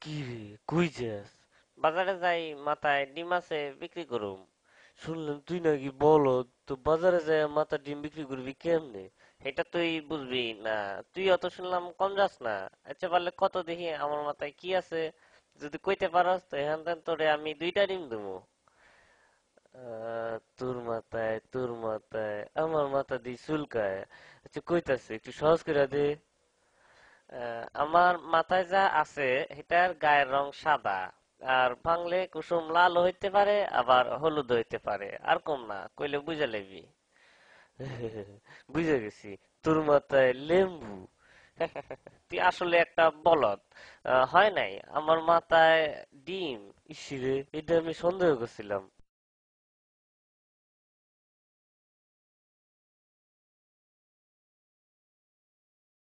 কি রে, কই যাস? বাজারে যাই, মাথায় ডিম আছে, বিক্রি করুম। শুনলাম তুই নাকি বলদ, তো বাজারে যাই মাথা ডিম বিক্রি করবি কেমনে? এটা তুই বুঝবি না। তুই অত শুনলাম কম যাস না। আচ্ছা পারলে কত দেখি আমার মাথায় কি আছে, যদি কইতে পারস তো এখান থেকে তোরে আমি 2টা ডিম দেবো। তোর মাথায় আমার মাথা দিয়ে চুলকায়। আচ্ছা কইতাছে একটু সহজ করে দে। আমার মাথায় যা আছে এটার গায়ের রং সাদা, আর ভাঙলে কুসুম লাল হইতে পারে, আবার হলুদ হইতে পারে, আর কম না কইলে বুঝা লইবি। বুঝে গেছি, তোর মাথায় লেম্বু। তুই আসলে একটা বলদ। হয় নাই আমার মাথায় ডিম। ইসিরে, এটা আমি সন্দেহ করছিলাম।